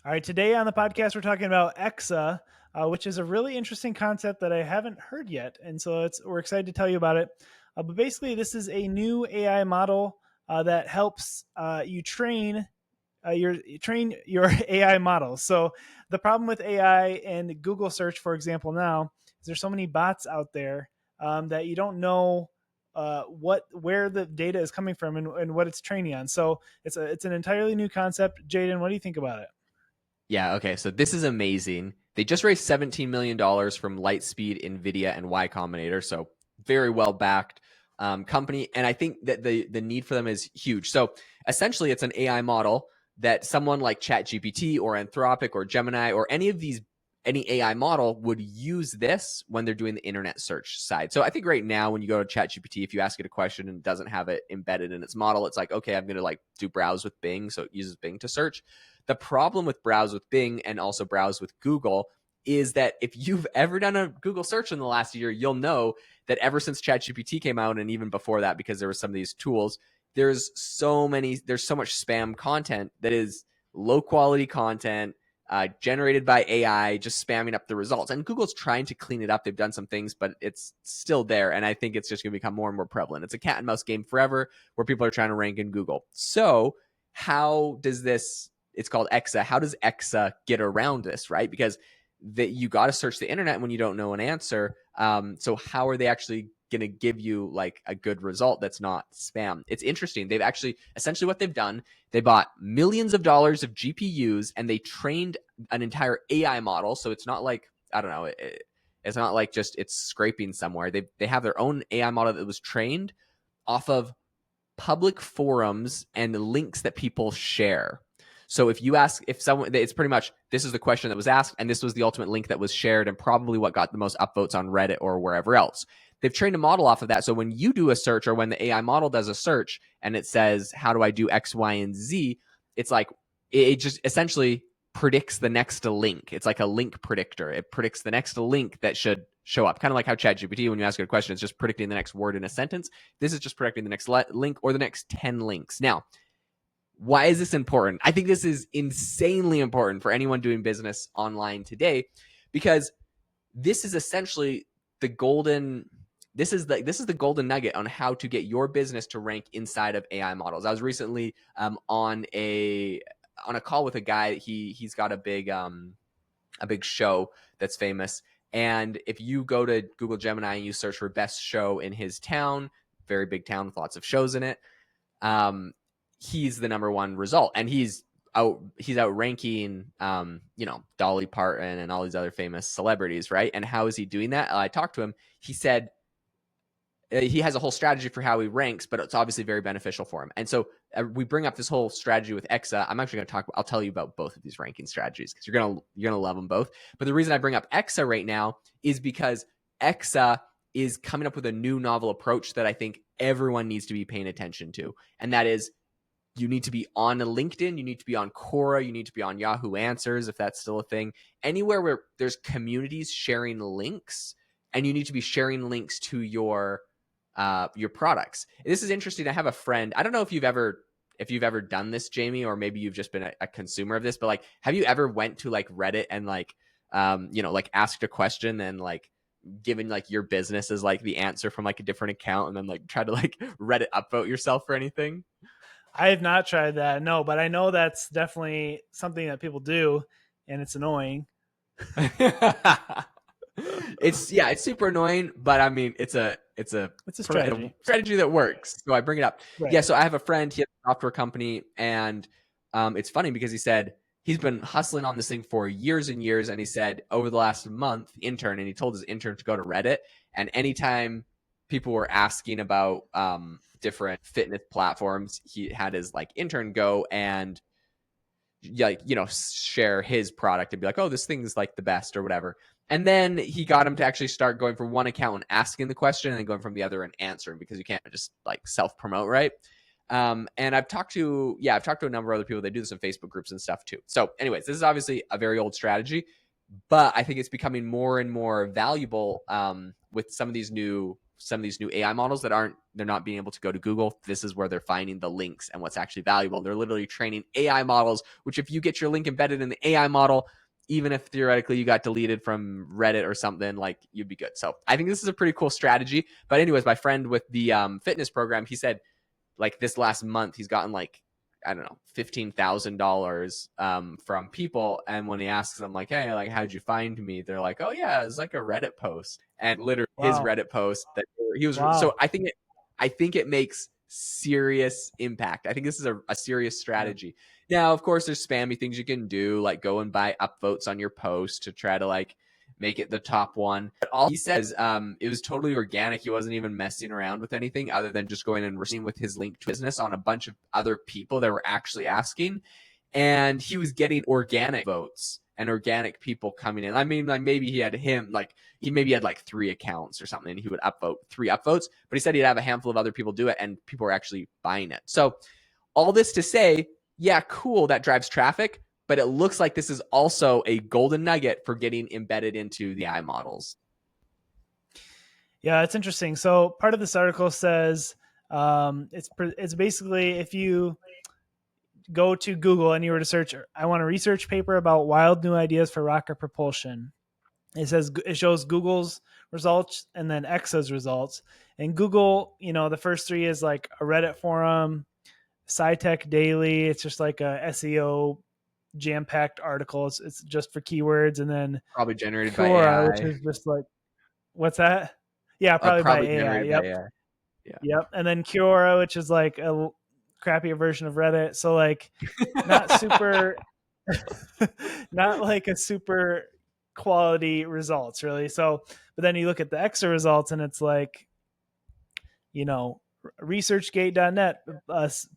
All right, today on the podcast, we're talking about EXA, which is a really interesting concept that I haven't heard yet. And so we're excited to tell you about it. But basically, this is a new AI model that helps you train your AI models. So the problem with AI and Google search, for example, now is there's so many bots out there that you don't know where the data is coming from and what it's training on. So it's an entirely new concept. Jaden, what do you think about it? Yeah, okay. So this is amazing. They just raised $17 million from Lightspeed, NVIDIA, and Y Combinator. So very well backed company. And I think that the need for them is huge. So essentially, it's an AI model that someone like ChatGPT or Anthropic or Gemini or any AI model would use this when they're doing the internet search side. So I think right now when you go to ChatGPT, if you ask it a question and it doesn't have it embedded in its model, it's like, okay, I'm going to like do browse with Bing. So it uses Bing to search. The problem with browse with Bing and also browse with Google is that if you've ever done a Google search in the last year, you'll know that ever since ChatGPT came out, and even before that, because there were some of these tools, there's so much spam content that is low quality content generated by AI, just spamming up the results. And Google's trying to clean it up. They've done some things, but it's still there. And I think it's just going to become more and more prevalent. It's a cat and mouse game forever where people are trying to rank in Google. So how does this, it's called EXA. How does EXA get around this, right? Because you got to search the internet when you don't know an answer. So how are they actually going to give you like a good result that's not spam? It's interesting. They've actually, essentially what they've done, they bought millions of dollars of GPUs and they trained an entire AI model. So it's not like, I don't know, it's not like just it's scraping somewhere. They have their own AI model that was trained off of public forums and links that people share. So if someone, it's pretty much, this is the question that was asked, and this was the ultimate link that was shared, and probably what got the most upvotes on Reddit or wherever else. They've trained a model off of that. So when you do a search, or when the AI model does a search and it says, how do I do X, Y, and Z? It's like, it just essentially predicts the next link. It's like a link predictor. It predicts the next link that should show up. Kind of like how ChatGPT, when you ask it a question, it's just predicting the next word in a sentence. This is just predicting the next link or the next 10 links. Now, why is this important? I think this is insanely important for anyone doing business online today, because this is essentially the golden this is the golden nugget on how to get your business to rank inside of AI models. I was recently on a call with a guy. He's got a big show that's famous, and if you go to Google Gemini and you search for best show in his town, very big town with lots of shows in it, he's the number one result, and he's outranking Dolly Parton and all these other famous celebrities, right? And how is he doing that? I talked to him. He said he has a whole strategy for how he ranks, but it's obviously very beneficial for him. And so we bring up this whole strategy with EXA. I'm actually going to I'll tell you about both of these ranking strategies because you're gonna love them both. But the reason I bring up EXA right now is because EXA is coming up with a new novel approach that I think everyone needs to be paying attention to, and that is, you need to be on LinkedIn, you need to be on Quora, you need to be on Yahoo Answers, if that's still a thing. Anywhere where there's communities sharing links, and you need to be sharing links to your products. This is interesting. I have a friend. I don't know if you've ever done this, Jamie, or maybe you've just been a consumer of this, but like, have you ever went to like Reddit and like, like asked a question and like given like your business as like the answer from like a different account, and then like try to like Reddit upvote yourself for anything? I have not tried that, no, but I know that's definitely something that people do, and it's annoying. It's super annoying, but I mean, it's a It's a strategy, strategy that works. So I bring it up. right? Yeah. So I have a friend. He has a software company, and it's funny because he said he's been hustling on this thing for years and years, and he said over the last month, intern, and he told his intern to go to Reddit, and anytime people were asking about different fitness platforms, he had his like intern go and share his product and be like, oh, this thing's like the best or whatever. And then he got him to actually start going from one account and asking the question, and then going from the other and answering, because you can't just like self promote, right? And I've talked to a number of other people. They do this in Facebook groups and stuff too. So anyways, this is obviously a very old strategy, but I think it's becoming more and more valuable with some of these new some of these new AI models they're not being able to go to Google. This is where they're finding the links and what's actually valuable. They're literally training AI models, which if you get your link embedded in the AI model, even if theoretically you got deleted from Reddit or something, like you'd be good. So I think this is a pretty cool strategy. But anyways, my friend with the fitness program, he said like this last month he's gotten like, I don't know, $15,000 from people, and when he asks them like, hey, like how'd you find me, they're like, oh yeah, it's like a Reddit post, and literally his Wow. Reddit post that he was. So Wow. I think it makes serious impact. I think this is a serious Yeah. strategy. Now, of course, there's spammy things you can do, like go and buy upvotes on your post to try to like make it the top one. But all he says, it was totally organic. He wasn't even messing around with anything other than just going and receiving with his link to business on a bunch of other people that were actually asking. And he was getting organic votes and organic people coming in. I mean, like maybe he maybe had like 3 accounts or something, and he would upvote 3 upvotes, but he said he'd have a handful of other people do it, and people were actually buying it. So all this to say, yeah, cool, that drives traffic, but it looks like this is also a golden nugget for getting embedded into the AI models. Yeah, it's interesting. So part of this article says it's basically if you go to Google and you were to search, I want a research paper about wild new ideas for rocket propulsion. It shows Google's results and then X's results. And Google, the first 3 is like a Reddit forum, SciTech Daily. It's just like a SEO jam-packed article. It's just for keywords, and then Probably generated by Quora, which AI. is just like, what's that? Yeah, probably by Probably AI. generated by Yep, AI. Yeah. yep. And then Quora, which is like a crappier version of Reddit. So like, not super, not like a super quality results really. So, but then you look at the EXA results, and it's like, you know, researchgate.net,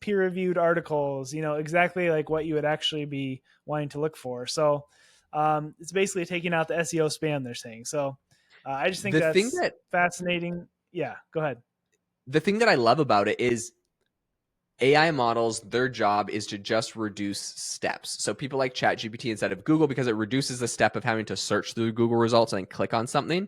peer reviewed articles, exactly like what you would actually be wanting to look for. So it's basically taking out the SEO spam, they're saying. So I just think The thing that's that fascinating. Yeah, go ahead. the thing that I love about it is AI models, their job is to just reduce steps. So people like ChatGPT instead of Google, because it reduces the step of having to search through Google results and then click on something.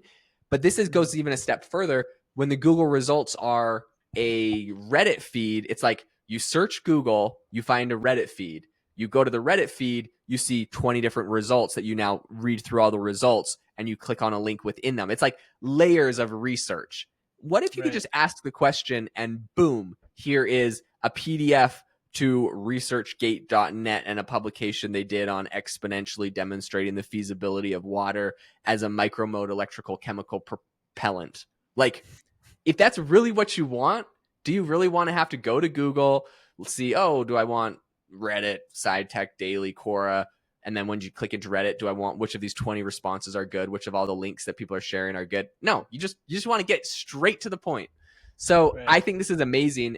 But goes even a step further. When the Google results are a Reddit feed, it's like you search Google, you find a Reddit feed. You go to the Reddit feed, you see 20 different results that you now read through all the results, and you click on a link within them. It's like layers of research. What if you could Right. just ask the question and boom, here is a PDF to researchgate.net and a publication they did on exponentially demonstrating the feasibility of water as a micromode electrical chemical propellant. Like, if that's really what you want, do you really want to have to go to Google, see, oh, do I want Reddit, SciTech Daily, Quora? And then when you click into Reddit, do I want which of these 20 responses are good? Which of all the links that people are sharing are good? No, you just want to get straight to the point. So Right. I think this is amazing.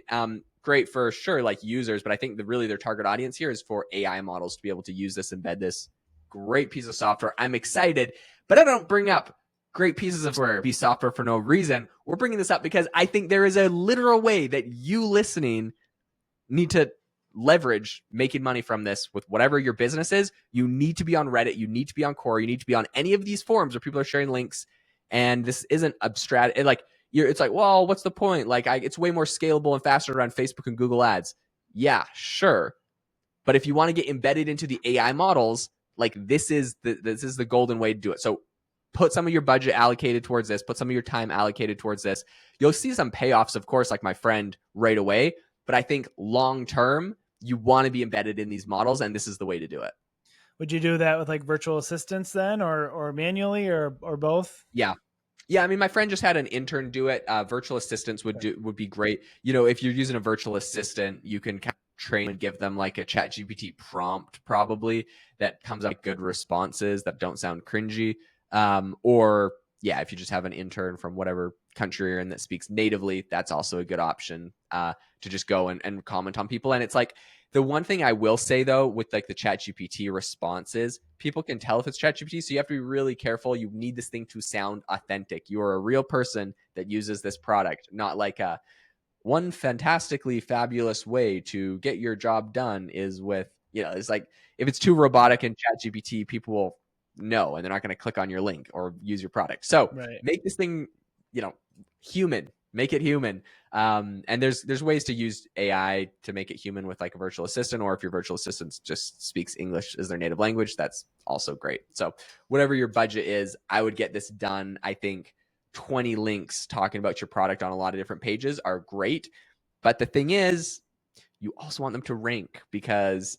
Great for sure, like users, but I think really their target audience here is for AI models to be able to use this, embed this. Great piece of software. I'm excited, but I don't bring up great pieces of software be software for no reason. We're bringing this up because I think there is a literal way that you listening need to leverage making money from this with whatever your business is. You need to be on Reddit. You need to be on Quora. You need to be on any of these forums where people are sharing links. And this isn't abstract. It's like, well, what's the point? Like, it's way more scalable and faster around Facebook and Google Ads. Yeah, sure. But if you want to get embedded into the AI models, like this is the golden way to do it. So put some of your budget allocated towards this, put some of your time allocated towards this. You'll see some payoffs, of course, like my friend right away. But I think long term, you want to be embedded in these models, and this is the way to do it. Would you do that with like virtual assistants then, or manually, or both? Yeah. Yeah, I mean, my friend just had an intern do it. Virtual assistants would be great. If you're using a virtual assistant, you can kind of train and give them like a ChatGPT prompt, probably that comes up with good responses that don't sound cringy. Or yeah, if you just have an intern from whatever country you're in that speaks natively, that's also a good option to just go and comment on people. And it's like the one thing I will say though, with like the ChatGPT responses, people can tell if it's ChatGPT, so you have to be really careful. You need this thing to sound authentic. You are a real person that uses this product, not like one fantastically fabulous way to get your job done is with, it's like if it's too robotic in ChatGPT, people will know and they're not going to click on your link or use your product. So Right. make this thing human, make it human. And there's ways to use AI to make it human with like a virtual assistant, or if your virtual assistant just speaks English as their native language, that's also great. So whatever your budget is, I would get this done. I think 20 links talking about your product on a lot of different pages are great. But the thing is, you also want them to rank, because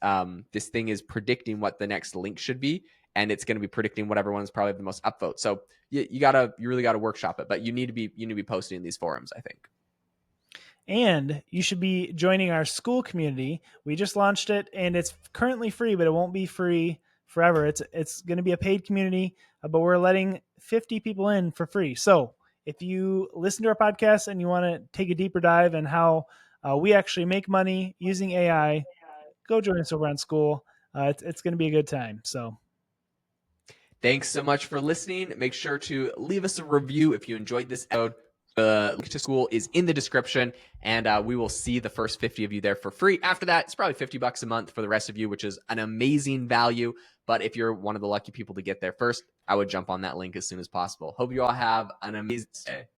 this thing is predicting what the next link should be, and it's going to be predicting whatever one's probably the most upvote. So you really gotta workshop it, but you need to be posting in these forums, I think. And you should be joining our school community. We just launched it, and it's currently free, but it won't be free forever. It's going to be a paid community, but we're letting 50 people in for free. So if you listen to our podcast and you want to take a deeper dive in how we actually make money using AI, go join us over on school. It's going to be a good time. So Thanks so much for listening. Make sure to leave us a review if you enjoyed this episode. The link to school is in the description, and we will see the first 50 of you there for free. After that, it's probably $50 a month for the rest of you, which is an amazing value. But if you're one of the lucky people to get there first, I would jump on that link as soon as possible. Hope you all have an amazing day.